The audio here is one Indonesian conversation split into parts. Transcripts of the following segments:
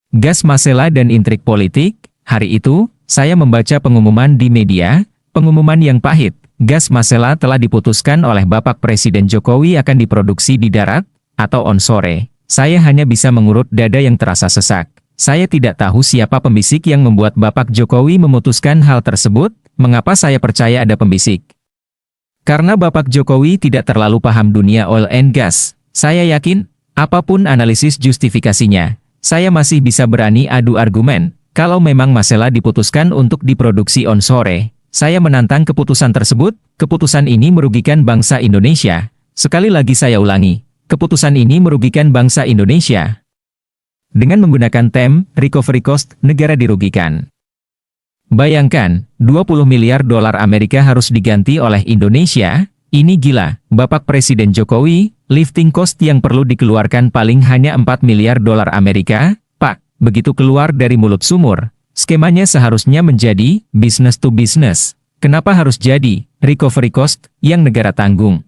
Gas Masela dan intrik politik. Hari itu, saya membaca pengumuman di media, pengumuman yang pahit. Gas Masela telah diputuskan oleh Bapak Presiden Jokowi akan diproduksi di darat atau onshore. Saya hanya bisa mengurut dada yang terasa sesak. Saya tidak tahu siapa pembisik yang membuat Bapak Jokowi memutuskan hal tersebut. Mengapa saya percaya ada pembisik? Karena Bapak Jokowi tidak terlalu paham dunia oil and gas. Saya yakin, apapun analisis justifikasinya, saya masih bisa berani adu argumen. Kalau memang Masela diputuskan untuk diproduksi onshore, saya menantang keputusan tersebut. Keputusan ini merugikan bangsa Indonesia. Sekali lagi saya ulangi, keputusan ini merugikan bangsa Indonesia. Dengan menggunakan TEM, recovery cost, negara dirugikan. Bayangkan, 20 miliar dolar Amerika harus diganti oleh Indonesia. Ini gila, Bapak Presiden Jokowi, lifting cost yang perlu dikeluarkan paling hanya 4 miliar dolar Amerika. Pak, begitu keluar dari mulut sumur, skemanya seharusnya menjadi business to business. Kenapa harus jadi recovery cost yang negara tanggung?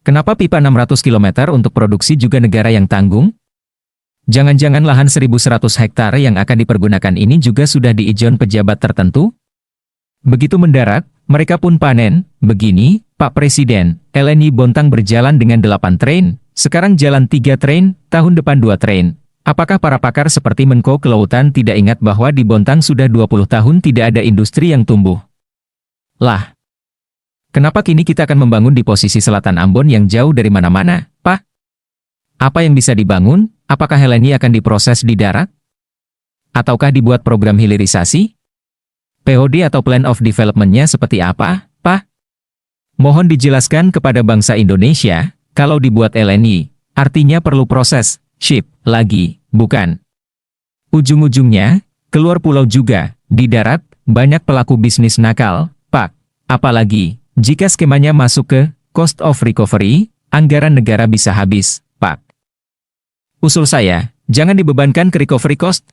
Kenapa pipa 600 km untuk produksi juga negara yang tanggung? Jangan-jangan lahan 1.100 hektar yang akan dipergunakan ini juga sudah diijon pejabat tertentu? Begitu mendarat, mereka pun panen. Begini, Pak Presiden, LNG Bontang berjalan dengan 8 train, sekarang jalan 3 train, tahun depan 2 train. Apakah para pakar seperti Menko Kelautan tidak ingat bahwa di Bontang sudah 20 tahun tidak ada industri yang tumbuh? Lah, kenapa kini kita akan membangun di posisi selatan Ambon yang jauh dari mana-mana, Pak? Apa yang bisa dibangun? Apakah LNG akan diproses di darat? Ataukah dibuat program hilirisasi? POD atau Plan of Development-nya seperti apa, Pak? Mohon dijelaskan kepada bangsa Indonesia, kalau dibuat LNG, artinya perlu proses, ship, lagi, bukan? Ujung-ujungnya, keluar pulau juga, di darat, banyak pelaku bisnis nakal, Pak. Apalagi, jika skemanya masuk ke cost of recovery, anggaran negara bisa habis, Pak. Usul saya, jangan dibebankan ke recovery cost.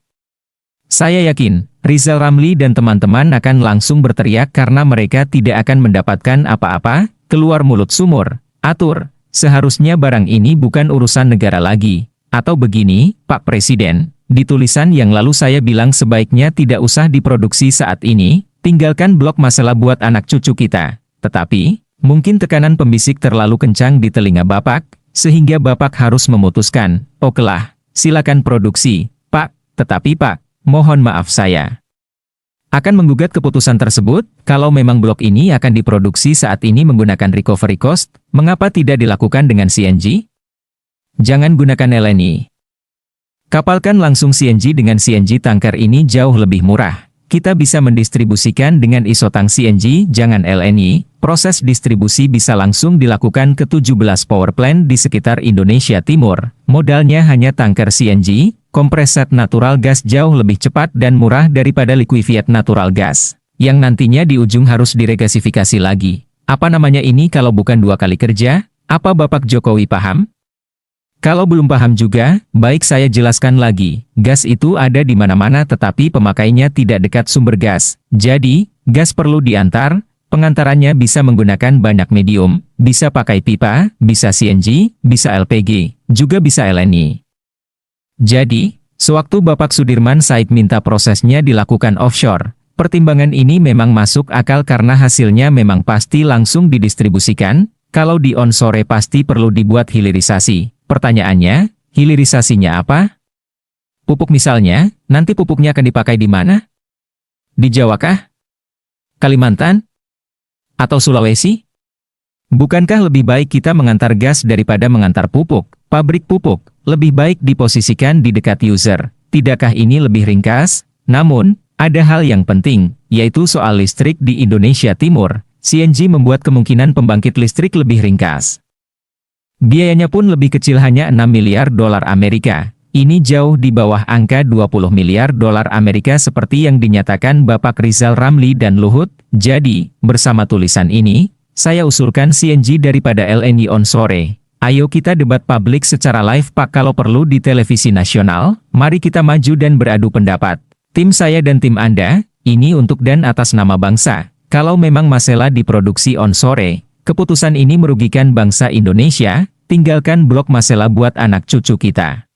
Saya yakin, Rizal Ramli dan teman-teman akan langsung berteriak karena mereka tidak akan mendapatkan apa-apa, keluar mulut sumur. Atur, seharusnya barang ini bukan urusan negara lagi. Atau begini, Pak Presiden, di tulisan yang lalu saya bilang sebaiknya tidak usah diproduksi saat ini, tinggalkan blok Masela buat anak cucu kita. Tetapi, mungkin tekanan pembisik terlalu kencang di telinga Bapak, sehingga Bapak harus memutuskan, okelah, silakan produksi, Pak, tetapi Pak, mohon maaf saya akan menggugat keputusan tersebut. Kalau memang blok ini akan diproduksi saat ini menggunakan recovery cost, mengapa tidak dilakukan dengan CNG? Jangan gunakan LNG. Kapalkan langsung CNG. Dengan CNG tanker ini jauh lebih murah. Kita bisa mendistribusikan dengan isotang CNG, jangan LNG. Proses distribusi bisa langsung dilakukan ke 17 power plant di sekitar Indonesia Timur. Modalnya hanya tanker CNG. Kompresat natural gas jauh lebih cepat dan murah daripada liquefied natural gas, yang nantinya di ujung harus diregasifikasi lagi. Apa namanya ini kalau bukan 2 kali kerja? Apa Bapak Jokowi paham? Kalau belum paham juga, baik saya jelaskan lagi. Gas itu ada di mana-mana tetapi pemakainya tidak dekat sumber gas. Jadi, gas perlu diantar, pengantarannya bisa menggunakan banyak medium, bisa pakai pipa, bisa CNG, bisa LPG, juga bisa LNG. Jadi, sewaktu Bapak Sudirman Said minta prosesnya dilakukan offshore, pertimbangan ini memang masuk akal karena hasilnya memang pasti langsung didistribusikan. Kalau di onshore pasti perlu dibuat hilirisasi. Pertanyaannya, hilirisasinya apa? Pupuk misalnya, nanti pupuknya akan dipakai di mana? Di Jawa kah? Kalimantan? Atau Sulawesi? Bukankah lebih baik kita mengantar gas daripada mengantar pupuk? Pabrik pupuk lebih baik diposisikan di dekat user. Tidakkah ini lebih ringkas? Namun, ada hal yang penting, yaitu soal listrik di Indonesia Timur. CNG membuat kemungkinan pembangkit listrik lebih ringkas. Biayanya pun lebih kecil, hanya 6 miliar dolar Amerika. Ini jauh di bawah angka 20 miliar dolar Amerika seperti yang dinyatakan Bapak Rizal Ramli dan Luhut. Jadi, bersama tulisan ini, saya usulkan CNG daripada LNG onshore. Ayo kita debat publik secara live Pak, kalau perlu di televisi nasional. Mari kita maju dan beradu pendapat. Tim saya dan tim Anda, ini untuk dan atas nama bangsa. Kalau memang Masela diproduksi onshore, keputusan ini merugikan bangsa Indonesia. Tinggalkan blok Masela buat anak cucu kita.